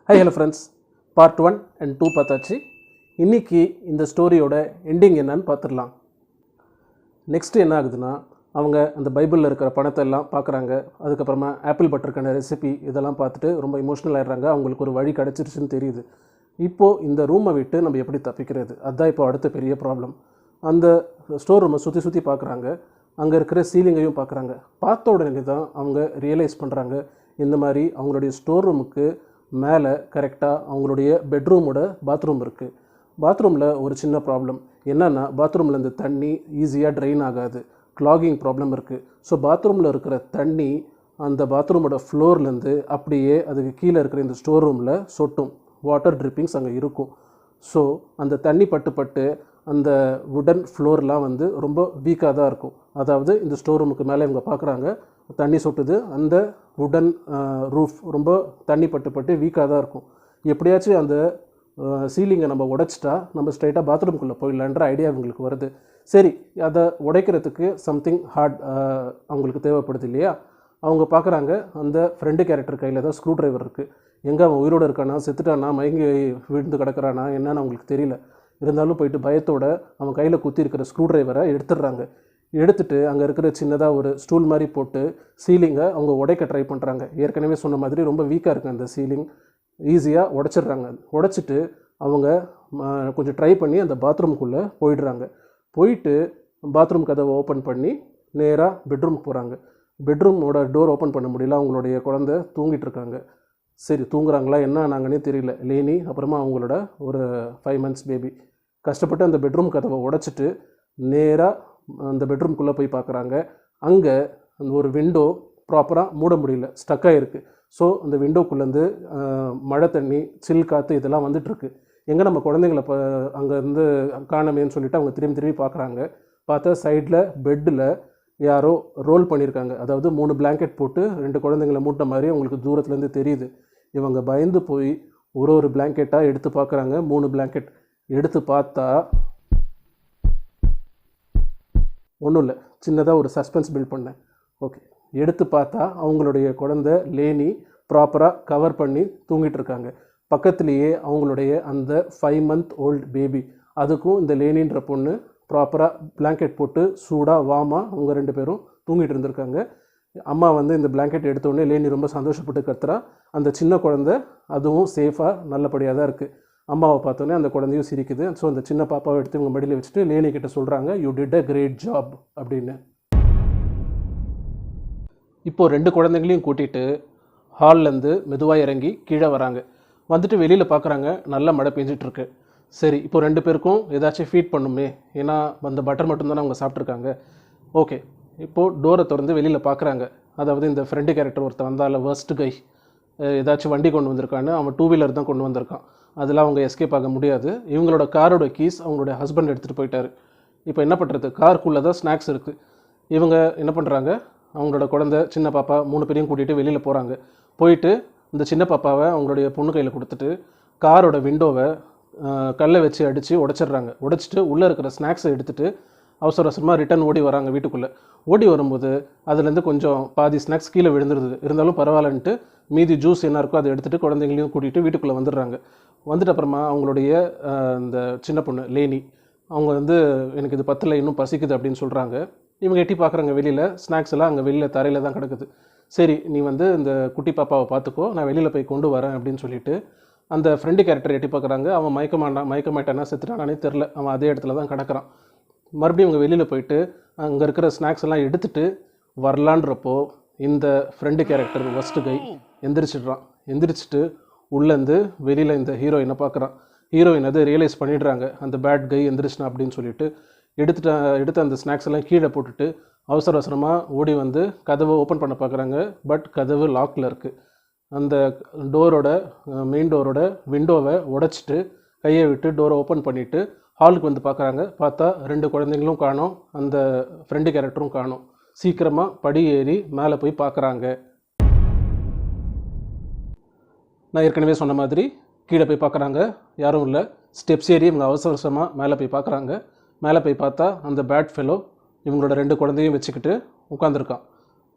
High hello friends, part 1 and 2 பார்த்தாச்சு. இன்றைக்கி இந்த ஸ்டோரியோட எண்டிங் என்னன்னு பார்த்துடலாம். நெக்ஸ்ட்டு என்ன ஆகுதுன்னா, அவங்க அந்த பைபிளில் இருக்கிற பணத்தை எல்லாம் பார்க்குறாங்க. அதுக்கப்புறமா ஆப்பிள் பட்டருக்கான ரெசிபி இதெல்லாம் பார்த்துட்டு ரொம்ப இமோஷ்னல் ஆகிடுறாங்க. அவங்களுக்கு ஒரு வழி கிடச்சிருச்சுன்னு தெரியுது. இப்போது இந்த ரூமை விட்டு நம்ம எப்படி தப்பிக்கிறது, அதுதான் இப்போ அடுத்த பெரிய ப்ராப்ளம். அந்த ஸ்டோர் ரூமை சுற்றி சுற்றி பார்க்குறாங்க. அங்கே இருக்கிற சீலிங்கையும் பார்க்குறாங்க. பார்த்த உடனே தான் அவங்க ரியலைஸ் பண்ணுறாங்க, இந்த மாதிரி அவங்களுடைய ஸ்டோர் ரூமுக்கு மேலே கரெக்டாக அவங்களுடைய பெட்ரூமோட பாத்ரூம் இருக்குது. பாத்ரூமில் ஒரு சின்ன ப்ராப்ளம் என்னென்னா, பாத்ரூமில் இந்த தண்ணி ஈஸியாக ட்ரெயின் ஆகாது, கிளாகிங் ப்ராப்ளம் இருக்குது. ஸோ பாத்ரூமில் இருக்கிற தண்ணி அந்த பாத்ரூமோட ஃப்ளோர்லேருந்து அப்படியே அதுக்கு கீழே இருக்கிற இந்த ஸ்டோர் ரூமில் சொட்டும். வாட்டர் ட்ரிப்பிங்ஸ் அங்கே இருக்கும். ஸோ அந்த தண்ணி பட்டு அந்த வுடன் ஃப்ளோர்லாம் வந்து ரொம்ப வீக்காக தான் இருக்கும். அதாவது இந்த ஸ்டோர் ரூமுக்கு மேலே இவங்க பார்க்குறாங்க, தண்ணி சொட்டுது. அந்த வுடன் ரூஃப் ரொம்ப தண்ணி பட்டு வீக்காக தான் இருக்கும். எப்படியாச்சும் அந்த சீலிங்கை நம்ம உடைச்சிட்டா நம்ம ஸ்ட்ரைட்டாக பாத்ரூம்குள்ளே போயிடலான்ற ஐடியா அவங்களுக்கு வருது. சரி, அதை உடைக்கிறதுக்கு சம்திங் ஹார்ட் அவங்களுக்கு தேவைப்படுது இல்லையா? அவங்க பார்க்குறாங்க, அந்த ஃப்ரெண்டு கேரக்டர் கையில் தான் ஸ்க்ரூ ட்ரைவர் இருக்குது. எங்கே அவன் உயிரோடு இருக்கானா, செத்துட்டானா, மயங்கி விழுந்து கிடக்கிறானா என்னன்னு அவங்களுக்கு தெரியல. இருந்தாலும் போயிட்டு பயத்தோடு அவன் கையில் குத்தி இருக்கிற ஸ்க்ரூ ட்ரைவரை எடுத்துடுறாங்க. எடுத்துகிட்டு அங்கே இருக்கிற சின்னதாக ஒரு ஸ்டூல் மாதிரி போட்டு சீலிங்கை அவங்க உடைக்க ட்ரை பண்ணுறாங்க. ஏற்கனவே சொன்ன மாதிரி ரொம்ப வீக்காக இருக்குது அந்த சீலிங். ஈஸியாக உடைச்சிடுறாங்க. உடைச்சிட்டு அவங்க கொஞ்சம் ட்ரை பண்ணி அந்த பாத்ரூம்குள்ளே போயிடுறாங்க. போயிட்டு பாத்ரூம் கதவை ஓப்பன் பண்ணி நேராக பெட்ரூமுக்கு போகிறாங்க. பெட்ரூமோட டோர் ஓப்பன் பண்ண முடியல, அவங்களுடைய குழந்தை தூங்கிட்டு இருக்காங்க. சரி, தூங்குறாங்களா என்ன ஆனாங்கன்னே தெரியல. லேனி அப்புறமா அவங்களோட ஒரு 5 months பேபி. கஷ்டப்பட்டு அந்த பெட்ரூம் கதவை உடைச்சிட்டு நேராக அந்த பெட்ரூம்குள்ளே போய் பார்க்குறாங்க. அங்கே அந்த ஒரு விண்டோ ப்ராப்பராக மூட முடியல, ஸ்டக்காக இருக்குது. ஸோ அந்த விண்டோக்குள்ளேருந்து மழை தண்ணி, சில் காற்று இதெல்லாம் வந்துட்டுருக்கு. எங்கே நம்ம குழந்தைங்களை அங்கேருந்து காணமேன்னு சொல்லிவிட்டு அவங்க திரும்பி பார்க்குறாங்க. பார்த்தா சைடில் பெட்டில் யாரோ ரோல் பண்ணியிருக்காங்க. அதாவது 3 blanket போட்டு 2 குழந்தைங்களை மூட்ட மாதிரி அவங்களுக்கு தூரத்துலேருந்து தெரியுது. இவங்க பயந்து போய் ஒரு பிளாங்கெட்டாக எடுத்து பார்க்குறாங்க. 3 blanket எடுத்து பார்த்தா ஒன்றும் இல்லை, சின்னதாக ஒரு சஸ்பென்ஸ் பில்ட் பண்ணேன். ஓகே, எடுத்து பார்த்தா அவங்களுடைய குழந்தை லேனி ப்ராப்பராக கவர் பண்ணி தூங்கிட்டு இருக்காங்க. பக்கத்துலேயே அவங்களுடைய அந்த 5 month old பேபி, அதுக்கும் இந்த லேனின்ற பொண்ணு ப்ராப்பராக பிளாங்கெட் போட்டு சூடாக வாமாக அவங்க 2 பேரும் தூங்கிட்டு இருந்திருக்காங்க. அம்மா வந்து இந்த பிளாங்கெட் எடுத்தோடனே லேனி ரொம்ப சந்தோஷப்பட்டு கத்துறா. அந்த சின்ன குழந்தை அதுவும் சேஃபாக நல்லபடியாக தான் இருக்குது. அம்மாவை பார்த்தோன்னே அந்த குழந்தையும் சிரிக்குது. ஸோ அந்த சின்ன பாப்பாவை எடுத்து இவங்க மடியில் வச்சுட்டு லேனி கிட்ட சொல்கிறாங்க, you did a great job அப்படின்னு. இப்போது 2 குழந்தைங்களையும் கூட்டிகிட்டு ஹால்லேருந்து மெதுவாக இறங்கி கீழே வராங்க. வந்துட்டு வெளியில் பார்க்குறாங்க, நல்ல மழை பெஞ்சிட்ருக்கு. சரி, இப்போ 2 பேருக்கும் ஏதாச்சும் ஃபீட் பண்ணுமே, ஏன்னா அந்த பட்டர் மட்டும்தானே அவங்க சாப்பிட்ருக்காங்க. ஓகே, இப்போது டோரை திறந்து வெளியில் பார்க்குறாங்க. அதாவது இந்த ஃப்ரெண்டு கேரக்டர் ஒருத்தர் வந்தால வேர்ஸ்ட் கை, ஏதாச்சும் வண்டி கொண்டு வந்திருக்கான்னு. அவன் 2 வீலர் தான் கொண்டு வந்திருக்கான். அதெல்லாம் அவங்க எஸ்கேப் ஆக முடியாது. இவங்களோட காரோட கீஸ் அவங்களுடைய ஹஸ்பண்ட் எடுத்துகிட்டு போயிட்டார். இப்போ என்ன பண்ணுறது, காருக்குள்ளே தான் ஸ்நாக்ஸ் இருக்குது. இவங்க என்ன பண்ணுறாங்க, அவங்களோட குழந்தை சின்ன பாப்பா 3 பேரையும் கூட்டிகிட்டு வெளியில் போகிறாங்க. போயிட்டு இந்த சின்ன பாப்பாவை அவங்களுடைய பொண்ணு கையில் கொடுத்துட்டு காரோட விண்டோவை கல்லை வச்சு அடித்து உடைச்சிட்றாங்க. உடைச்சிட்டு உள்ளே இருக்கிற ஸ்நாக்ஸை எடுத்துகிட்டு அவசரமாக ரிட்டன் ஓடி வராங்க வீட்டுக்குள்ளே. ஓடி வரும்போது அதுலேருந்து கொஞ்சம் பாதி ஸ்நாக்ஸ் கீழே விழுந்துருது. இருந்தாலும் பரவாயில்லன்ட்டு மீதி ஜூஸ் என்ன இருக்கோ அதை எடுத்துகிட்டு குழந்தைங்களையும் கூட்டிகிட்டு வீட்டுக்குள்ளே வந்துடுறாங்க. வந்துட்டு அப்புறமா அவங்களுடைய இந்த சின்ன பொண்ணு லேனி, அவங்க வந்து எனக்கு இது பத்தலை, இன்னும் பசிக்குது அப்படின்னு சொல்கிறாங்க. இவங்க எட்டி பார்க்குறாங்க, வெளியில் ஸ்நாக்ஸ் எல்லாம் அங்கே வெளியில் தரையில் தான் கிடக்குது. சரி, நீ வந்து இந்த குட்டி பாப்பாவை பார்த்துக்கோ, நான் வெளியில் போய் கொண்டு வரேன் அப்படின்னு சொல்லிட்டு அந்த ஃப்ரெண்டு கேரக்டர் எட்டி பார்க்குறாங்க. அவன் மயக்கமாட்டானா செத்துட்டானே தெரில, அவன் அதே இடத்துல தான் கிடக்கிறான். மறுபடியும் அவங்க வெளியில் போயிட்டு அங்கே இருக்கிற ஸ்நாக்ஸ் எல்லாம் எடுத்துகிட்டு வரலான்றப்போ இந்த ஃப்ரெண்டு கேரக்டர் ஃபஸ்ட்டு கை எந்திரிச்சிடுறான். எந்திரிச்சிட்டு உள்ளேருந்து வெளியில் இந்த ஹீரோயினை பார்க்குறான். ஹீரோயின் அதை ரியலைஸ் பண்ணிடுறாங்க, அந்த பேட் கை எந்திரிச்சினா அப்படின்னு சொல்லிட்டு எடுத்து அந்த ஸ்நாக்ஸ் எல்லாம் கீழே போட்டுட்டு அவசரமாக ஓடி வந்து கதவை ஓப்பன் பண்ண பார்க்குறாங்க. பட் கதவு லாக்கில் இருக்குது. அந்த மெயின் டோரோட விண்டோவை உடைச்சிட்டு கையை விட்டு டோரை ஓப்பன் பண்ணிவிட்டு ஹாலுக்கு வந்து பார்க்குறாங்க. பார்த்தா 2 குழந்தைங்களும் காணோம், அந்த ஃப்ரெண்டு கேரக்டரும் காணோம். சீக்கிரமாக படி ஏறி மேலே போய் பார்க்குறாங்க. நான் ஏற்கனவே சொன்ன மாதிரி கீழே போய் பார்க்குறாங்க, யாரும் இல்லை. ஸ்டெப்ஸ் ஏறி இவங்க அவசரமாக மேலே போய் பார்க்குறாங்க. மேலே போய் பார்த்தா அந்த பேட் ஃபெலோ இவங்களோட 2 குழந்தையும் வச்சுக்கிட்டு உட்காந்துருக்கான்.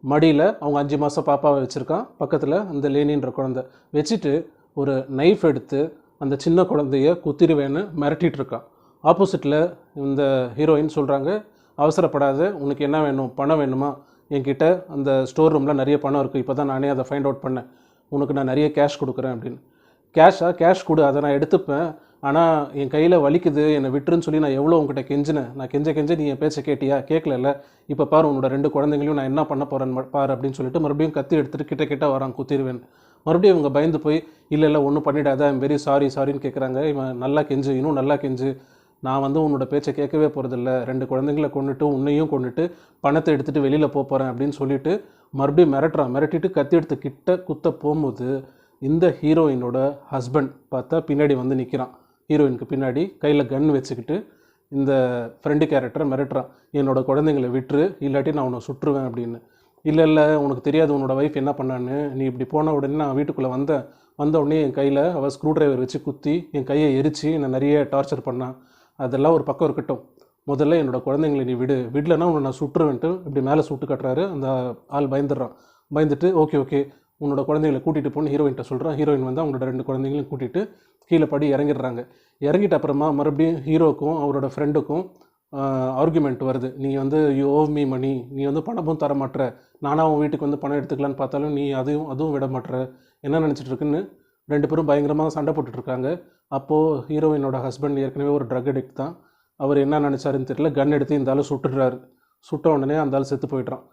மடியில் அவங்க 5 மாதம் பாப்பாவை வச்சுருக்கான். பக்கத்தில் அந்த லேனின்ற குழந்தை வச்சுட்டு ஒரு நைஃப் எடுத்து அந்த சின்ன குழந்தைய குத்திடுவேன்னு மிரட்டிகிட்டு இருக்கான். ஆப்போசிட்டில் இந்த ஹீரோயின் சொல்கிறாங்க, அவசரப்படாத, உனக்கு என்ன வேணும், பணம் வேணுமா, என்கிட்ட அந்த ஸ்டோர் ரூமில் நிறைய பணம் இருக்குது, இப்போ தான் நானே அதை ஃபைண்ட் அவுட் பண்ணேன், உனக்கு நான் நிறைய கேஷ் கொடுக்குறேன் அப்படின்னு. கேஷ் கொடு, அதை நான் எடுத்துப்பேன், ஆனால் என் கையில் வலிக்குது, என்னை விட்டுருன்னு சொல்லி நான் எவ்வளோ உங்ககிட்ட கெஞ்சினேன், நான் கெஞ்ச நீ என் பேச்சை கேட்டியா, கேட்கல, இப்போ பாரு உன்னோட 2 குழந்தைங்களையும் நான் என்ன பண்ண போகிறேன்னு பாரு அப்படின்னு சொல்லிட்டு மறுபடியும் கத்தி எடுத்துகிட்டு கிட்ட வரான், குத்திடுவேன். மறுபடியும் இவங்க பயந்து போய் இல்லை ஒன்றும் பண்ணிடாத, ஐம் வெரி சாரின்னு கேட்குறாங்க. இவன் நல்லா கெஞ்சு, இன்னும் நல்லா கெஞ்சு, நான் வந்து உன்னோட பேச்சை கேட்கவே போகிறதில்ல, 2 குழந்தைங்களை கொண்டுட்டு உன்னையும் கொண்டுட்டு பணத்தை எடுத்துகிட்டு வெளியில் போகிறேன் அப்படின்னு சொல்லிட்டு மறுபடியும் மிரட்டிட்டு கத்தி எடுத்து கிட்ட குத்த போகும்போது இந்த ஹீரோயினோட ஹஸ்பண்ட் பார்த்தா பின்னாடி வந்து நிற்கிறான். ஹீரோயினுக்கு பின்னாடி கையில் கன் வச்சுக்கிட்டு இந்த ஃப்ரெண்டு கேரக்டரை மிரட்டுறான், என்னோட குழந்தைங்களை விட்டுரு, இல்லாட்டி நான் உன்னை சுட்டுருவேன் அப்படின்னு. இல்லை உனக்கு தெரியாது உன்னோட ஒய்ஃப் என்ன பண்ணான்னு, நீ இப்படி போன உடனே நான் வீட்டுக்குள்ளே வந்த உடனே என் கையில் அவள் ஸ்க்ரூ டிரைவர் வச்சு குத்தி என் கையை எரித்து என்னை நிறைய டார்ச்சர் பண்ணான். அதெல்லாம் ஒரு பக்கம் இருக்கட்டும், முதல்ல என்னோட குழந்தைங்களை நீ விடலைன்னா உன்னை நான் சுட்டுருவேன்ட்டு இப்படி மேலே சுட்டு கட்டுறாரு. அந்த ஆள் பயந்துட்டு ஓகே உன்னோட குழந்தைங்களை கூட்டிகிட்டு போன்னு ஹீரோயின்கிட்ட சொல்கிறான். ஹீரோயின் வந்து அவங்களோட 2 குழந்தைங்களையும் கூட்டிகிட்டு கீழே படி இறங்கிடுறாங்க. இறங்கிட்ட அப்புறமா மறுபடியும் ஹீரோக்கும் அவரோட ஃப்ரெண்டுக்கும் ஆர்குமெண்ட் வருது. நீ வந்து யூ ஓவ் மீ மணி, நீ வந்து பணமும் தர மாட்டுற, நானாக உன் வீட்டுக்கு வந்து பணம் எடுத்துக்கலான்னு பார்த்தாலும் நீ அதுவும் விட மாட்டுற, என்ன நினச்சிட்டு இருக்குன்னு 2 பேரும் பயங்கரமாக சண்டை போட்டுட்ருக்காங்க. அப்போது ஹீரோயினோட ஹஸ்பண்ட் ஏற்கனவே ஒரு ட்ரக் அடிக்ட் தான். அவர் என்ன நினச்சாருன்னு தெரியல, கன் எடுத்து இந்த ஆள் சுட்டுடுறாரு. சுட்ட உடனே அந்த ஆள் செத்து போய்ட்றான்.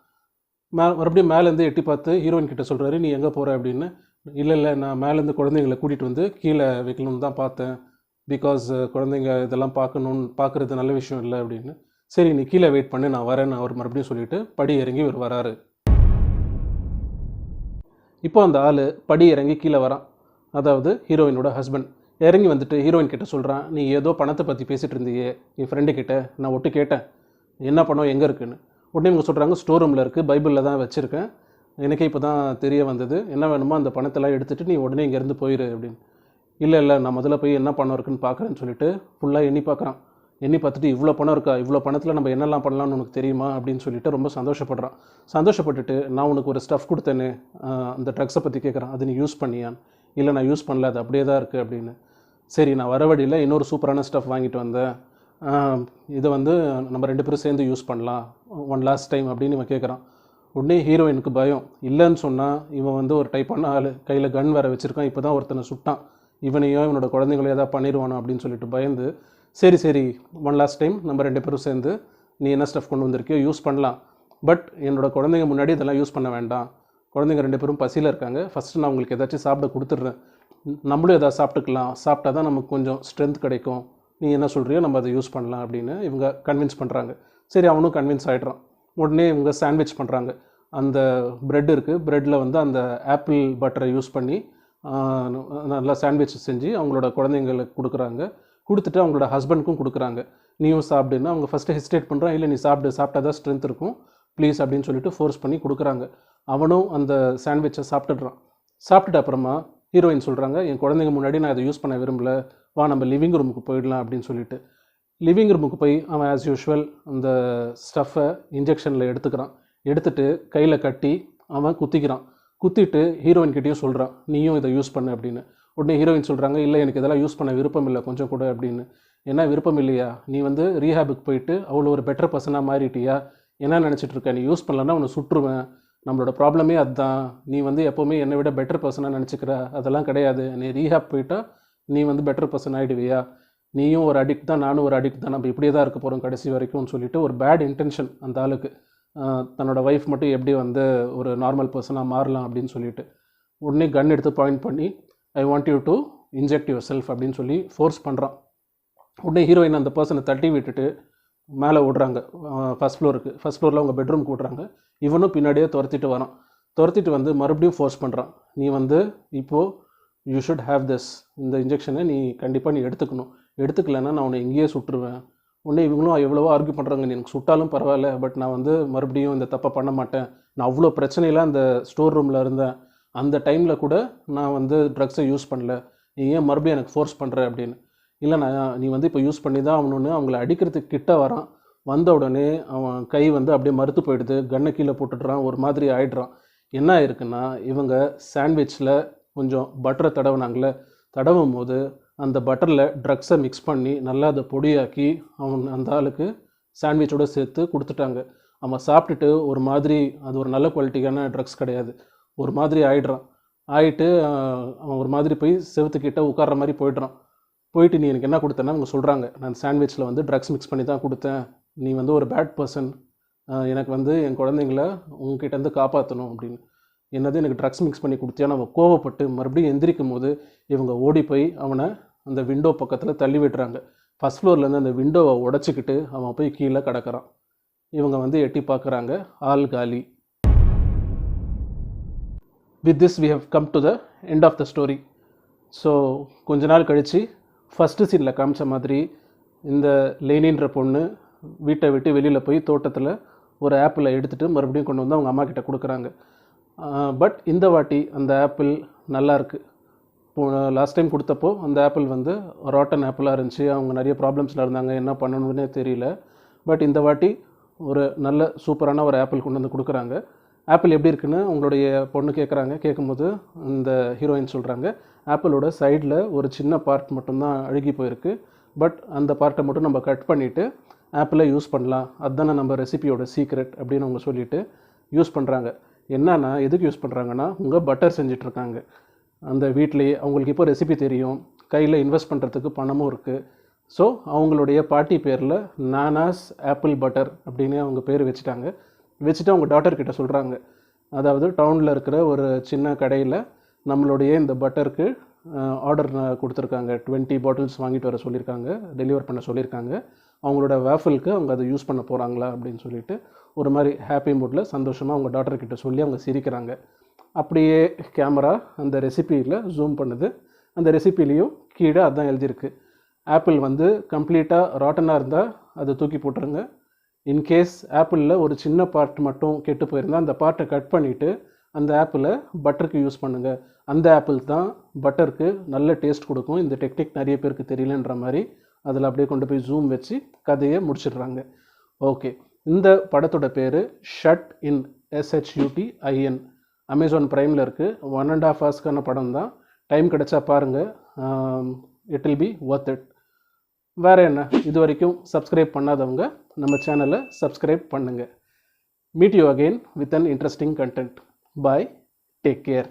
மறுபடியும் மேலேருந்து எட்டி பார்த்து ஹீரோயின் கிட்ட சொல்கிறாரு, நீ எங்கே போகிற அப்படின்னு. இல்லை நான் மேலேருந்து குழந்தைங்களை கூட்டிகிட்டு வந்து கீழே வைக்கணும்னு தான் பார்த்தேன், பிகாஸ் குழந்தைங்க இதெல்லாம் பார்க்குறது நல்ல விஷயம் இல்லை அப்படின்னு. சரி நீ கீழே வெயிட் பண்ணு, நான் வரேன்னு அவர் மறுபடியும் சொல்லிவிட்டு படி இறங்கி இவர் வராரு. இப்போ அந்த ஆள் படி இறங்கி கீழே வரான், அதாவது ஹீரோயினோட ஹஸ்பண்ட். இறங்கி வந்துட்டு ஹீரோயின் கிட்ட சொல்கிறான், நீ ஏதோ பணத்தை பற்றி பேசிகிட்டு இருந்தியே என் ஃப்ரெண்டு கிட்ட, நான் ஒட்டு கேட்டேன் என்ன பணம் எங்கே இருக்குன்னு. உடனே இவங்க சொல்கிறாங்க, ஸ்டோர் ரூமில் இருக்குது, பைபிளில் தான் வச்சுருக்கேன், எனக்கே இப்போ தான் தெரிய வந்தது, என்ன வேணுமோ அந்த பணத்தெல்லாம் எடுத்துகிட்டு நீ உடனே இங்கேருந்து போயிரு அப்படின்னு. இல்லை நான் முதல்ல போய் என்ன பணம் இருக்குன்னு பார்க்குறேன்னு சொல்லிட்டு ஃபுல்லாக எண்ணி பார்க்குறான். எண்ணி பார்த்துட்டு இவ்வளோ பணம் இருக்கா, இவ்வளோ பணத்தில் நம்ம என்னெல்லாம் பண்ணலாம்னு உனக்கு தெரியுமா அப்படின்னு சொல்லிட்டு ரொம்ப சந்தோஷப்படுறான். சந்தோஷப்பட்டுட்டு நான் உனக்கு ஒரு ஸ்டஃப் கொடுத்தேன்னு அந்த ட்ரக்ஸை பற்றி கேட்குறான், அது நீ யூஸ் பண்ணியான். இல்லை நான் யூஸ் பண்ணல, அது அப்படியே தான் இருக்குது அப்படின்னு. சரி நான் வர வழியில் இன்னொரு சூப்பரான ஸ்டஃப் வாங்கிட்டு வந்தேன், இதை வந்து நம்ம 2 பேரும் சேர்ந்து யூஸ் பண்ணலாம் ஒன் லாஸ்ட் டைம் அப்படின்னு இவன் கேட்குறான். உடனே ஹீரோயினுக்கு பயம், இல்லைன்னு சொன்னால் இவன் வந்து ஒரு டைப்பான ஆள், கையில் கன் வேறு வச்சுருக்கான், இப்போ தான் ஒருத்தனை சுட்டான், இவனையோ இவனோட குழந்தைங்களையோ ஏதாவது பண்ணிடுவானோ அப்படின்னு சொல்லிட்டு பயந்து, சரி ஒன் லாஸ்ட் டைம் நம்ம 2 பேரும் சேர்ந்து நீ என்ன ஸ்டஃப் கொண்டு வந்திருக்கியோ யூஸ் பண்ணலாம், பட் என்னோடய குழந்தைங்க முன்னாடி இதெல்லாம் யூஸ் பண்ண வேண்டாம், குழந்தைங்க 2 பேரும் பசியில் இருக்காங்க, ஃபஸ்ட்டு நான் உங்களுக்கு ஏதாச்சும் சாப்பிட கொடுத்துட்றேன், நம்மளும் எதாவது சாப்பிட்டுக்கலாம், சாப்பிட்டா தான் நமக்கு கொஞ்சம் ஸ்ட்ரென்த் கிடைக்கும், நீ என்ன சொல்கிறியோ நம்ம அதை யூஸ் பண்ணலாம் அப்படின்னு இவங்க கன்வின்ஸ் பண்ணுறாங்க. சரி அவனும் கன்வின்ஸ் ஆகிட்றான். உடனே இவங்க சாண்ட்விச் பண்ணுறாங்க. அந்த ப்ரெட் இருக்குது, ப்ரெட்டில் வந்து அந்த ஆப்பிள் பட்டரை யூஸ் பண்ணி நல்லா சாண்ட்விச் செஞ்சு அவங்களோட குழந்தைங்களுக்கு கொடுக்குறாங்க. கொடுத்துட்டு அவங்களோட ஹஸ்பண்டுக்கும் கொடுக்குறாங்க, நீயும் சாப்பிடுன்னா. அவங்க ஃபஸ்ட்டு ஹெசிடேட் பண்ணுறான், இல்லை நீ சாப்பிட்டா தான் ஸ்ட்ரென்த் இருக்கும் ப்ளீஸ் அப்படின்னு சொல்லிட்டு ஃபோர்ஸ் பண்ணி கொடுக்குறாங்க. அவனும் அந்த சாண்ட்விச்சை சாப்பிட்டுடுறான். சாப்பிட்டுட்டு அப்புறமா ஹீரோயின் சொல்கிறாங்க, என் குழந்தைங்க முன்னாடி நான் இதை யூஸ் பண்ண விரும்பல, வா நம்ம லிவிங் ரூமுக்கு போயிடலாம் அப்படின்னு சொல்லிட்டு லிவிங் ரூமுக்கு போய் அவன் ஆஸ் யூஷுவல் அந்த ஸ்டஃப்பை இன்ஜெக்ஷனில் எடுத்துட்டு கையில் கட்டி அவன் குத்திட்டு ஹீரோயின் கிட்டேயும் சொல்கிறான், நீயும் இதை யூஸ் பண்ணு அப்படின்னு. உடனே ஹீரோயின் சொல்கிறாங்க, இல்லை எனக்கு இதெல்லாம் யூஸ் பண்ண விருப்பம் இல்லை கொஞ்சம் கூட அப்படின்னு. என்ன விருப்பம் இல்லையா, நீ வந்து ரீஹேபுக்கு போயிட்டு அவ்வளோ ஒரு பெட்டர் பர்சனாக மாறிட்டியா, என்ன நினச்சிட்டு இருக்க, நீ யூஸ் பண்ணலன்னா உன்னை சுட்டுருவேன், நம்மளோட ப்ராப்ளமே அதுதான், நீ வந்து எப்போவுமே என்னை விட பெட்டர் பர்சனாக நினச்சிக்கிற, அதெல்லாம் கிடையாது, நீ ரீஹேப் போயிட்டா நீ வந்து பெட்டர் பர்சன் ஆகிடுவியா, நீயும் ஒரு அடிக்ட் தான் நானும் ஒரு அடிக்ட் தான், நம்ம இப்படியே தான் இருக்க போகிறோம் கடைசி வரைக்கும்னு சொல்லிட்டு ஒரு பேட் இன்டென்ஷன் அந்த ஆளுக்கு, தன்னோட ஒய்ஃப் மட்டும் எப்படி வந்து ஒரு நார்மல் பர்சனாக மாறலாம் அப்படின்னு சொல்லிட்டு. உடனே கன் எடுத்து பாயிண்ட் பண்ணி I want you to inject your self அப்படின்னு சொல்லி ஃபோர்ஸ் பண்ணுறான். உடனே ஹீரோயின் அந்த பர்சனை தட்டி விட்டுட்டு மேலே விடுறாங்க ஃபஸ்ட் ஃப்ளோரில் அவங்க பெட்ரூம்க்கு விட்றாங்க. இவனும் பின்னாடியே துரத்திட்டு வந்து மறுபடியும் ஃபோர்ஸ் பண்ணுறான், நீ வந்து இப்போது யூ ஷுட் ஹேவ் திஸ், இந்த இன்ஜெக்ஷனை நீ கண்டிப்பாக நீ எடுத்துக்கலைன்னா நான் உன்னை இங்கேயே சுட்டுருவேன். உடனே இவங்களும் எவ்வளவோ ஆர்கியூ பண்ணுறாங்க, நீ எனக்கு சுட்டாலும் பரவாயில்ல, பட் நான் வந்து மறுபடியும் இந்த தப்பை பண்ண மாட்டேன், நான் அவ்வளோ பிரச்சனையில் அந்த ஸ்டோர் ரூமில் இருந்தேன், அந்த டைமில் கூட நான் வந்து ட்ரக்ஸை யூஸ் பண்ணல, நீ ஏன் மறுபடியும் எனக்கு ஃபோர்ஸ் பண்ணுற அப்படின்னு. இல்லை நீ வந்து இப்போ யூஸ் பண்ணி தான் அவனு அவங்கள அடிக்கிறதுக்கு கிட்ட வரான். வந்த உடனே அவன் கை வந்து அப்படியே மறுத்து போயிடுது, கன்னை கீழே போட்டுடுறான், ஒரு மாதிரி ஆயிடுறான். என்ன ஆயிருக்குன்னா இவங்க சாண்ட்விச்சில் கொஞ்சம் பட்டரை தடவுனாங்களே, தடவும் போது அந்த பட்டரில் ட்ரக்ஸை மிக்ஸ் பண்ணி நல்லா அதை பொடியாக்கி அந்த ஆளுக்கு சாண்ட்விச்சோடு சேர்த்து கொடுத்துட்டாங்க. அவன் சாப்பிட்டுட்டு ஒரு மாதிரி, அது ஒரு நல்ல குவாலிட்டியான ட்ரக்ஸ் கிடையாது, ஒரு மாதிரி ஆயிடுறான். ஆகிட்டு அவன் ஒரு மாதிரி போய் செவத்துக்கிட்ட உட்கார்ற மாதிரி போயிட்டு நீ எனக்கு என்ன கொடுத்தேன்னா அவங்க சொல்கிறாங்க, நான் சாண்ட்விச்சில் வந்து ட்ரக்ஸ் மிக்ஸ் பண்ணி தான் கொடுத்தேன், நீ வந்து ஒரு பேட் பர்சன், எனக்கு வந்து என் குழந்தைங்கள உங்ககிட்டேருந்து காப்பாற்றணும் அப்படின்னு. என்னது எனக்கு ட்ரக்ஸ் மிக்ஸ் பண்ணி கொடுத்தியான்னு அவன் கோவப்பட்டு மறுபடியும் எந்திரிக்கும் போது இவங்க ஓடி போய் அவனை அந்த விண்டோ பக்கத்தில் தள்ளி விடுறாங்க. ஃபஸ்ட் ஃப்ளோர்லேருந்து அந்த விண்டோவை உடச்சிக்கிட்டு அவன் போய் கீழே கிடக்கிறான். இவங்க வந்து எட்டி பார்க்குறாங்க, ஆள் காலி. With this we have come to the end of the story. So கொஞ்ச நாள் கழித்து ஃபஸ்ட்டு சீனில் காமிச்ச மாதிரி இந்த லேனின்ற பொண்ணு வீட்டை விட்டு வெளியில் போய் தோட்டத்தில் ஒரு ஆப்பிளை எடுத்துகிட்டு மறுபடியும் கொண்டு வந்து அவங்க அம்மா கிட்ட கொடுக்குறாங்க. பட் இந்த வாட்டி அந்த ஆப்பிள் நல்லா இருக்குது. லாஸ்ட் டைம் கொடுத்தப்போ அந்த ஆப்பிள் வந்து ராட்டன் ஆப்பிளாக இருந்துச்சு, அவங்க நிறைய ப்ராப்ளம்ஸில் இருந்தாங்க, என்ன பண்ணணுன்னே தெரியல. பட் இந்த வாட்டி ஒரு நல்ல சூப்பரான ஒரு ஆப்பிள் கொண்டு வந்து கொடுக்குறாங்க. ஆப்பிள் எப்படி இருக்குன்னு உங்களுடைய பொண்ணு கேட்குறாங்க. கேட்கும்போது இந்த ஹீரோயின் சொல்கிறாங்க, ஆப்பிளோட சைடில் ஒரு சின்ன பார்ட் மட்டும்தான் அழுகி போயிருக்கு, பட் அந்த பார்ட்டை மட்டும் நம்ம கட் பண்ணிவிட்டு ஆப்பிளை யூஸ் பண்ணலாம், அதுதானே நம்ம ரெசிபியோட சீக்ரெட் அப்படின்னு அவங்க சொல்லிவிட்டு யூஸ் பண்ணுறாங்க. என்னன்னா எதுக்கு யூஸ் பண்ணுறாங்கன்னா, உங்கள் பட்டர் செஞ்சிட்ருக்காங்க அந்த வீட்லேயே. அவங்களுக்கு இப்போ ரெசிபி தெரியும், கையில் இன்வெஸ்ட் பண்ணுறதுக்கு பணமும் இருக்குது. ஸோ அவங்களுடைய பாட்டி பேரில் நானாஸ் ஆப்பிள் பட்டர் அப்படின்னு அவங்க பேர் வச்சுட்டு அவங்க டாட்டர்கிட்ட சொல்கிறாங்க, அதாவது டவுனில் இருக்கிற ஒரு சின்ன கடையில் நம்மளுடைய இந்த பட்டருக்கு ஆர்டர் கொடுத்துருக்காங்க, 20 பாட்டில்ஸ் வாங்கிட்டு வர சொல்லியிருக்காங்க, டெலிவர் பண்ண சொல்லியிருக்காங்க, அவங்களோட வேஃபிலுக்கு அவங்க அதை யூஸ் பண்ண போகிறாங்களா அப்படின்னு சொல்லிட்டு ஒரு மாதிரி ஹாப்பி மூடில் சந்தோஷமாக அவங்க டாட்டர்கிட்ட சொல்லி அவங்க சிரிக்கிறாங்க. அப்படியே கேமரா அந்த ரெசிப்பியில் ஜூம் பண்ணுது. அந்த ரெசிப்பிலையும் கீழே அதுதான் எழுதியிருக்கு, ஆப்பிள் வந்து கம்ப்ளீட்டாக ராட்டனாக இருந்தால் அதை தூக்கி போட்டுருங்க, இன்கேஸ் ஆப்பிளில் ஒரு சின்ன பார்ட் மட்டும் கெட்டு போயிருந்தால் அந்த பார்ட்டை கட் பண்ணிவிட்டு அந்த ஆப்பிளை பட்டருக்கு யூஸ் பண்ணுங்கள், அந்த ஆப்பிள் தான் பட்டருக்கு நல்ல டேஸ்ட் கொடுக்கும், இந்த டெக்னிக் நிறைய பேருக்கு தெரியலன்ற மாதிரி அதில் அப்படியே கொண்டு போய் ஜூம் வச்சு கதையை முடிச்சிடுறாங்க. ஓகே, இந்த படத்தோட பேர் ஷட் இன், SHUTIN. அமேசான் ப்ரைமில் இருக்குது. 1.5 ஹவர்ஸ்க்கான படம் தான். டைம் கிடைச்சா பாருங்கள், it will be worth it. வேறு என்ன, இது வரைக்கும் சப்ஸ்கிரைப் பண்ணாதவங்க நம்ம சேனலை சப்ஸ்கிரைப் பண்ணுங்கள். Meet you again with an interesting content. Bye, take care.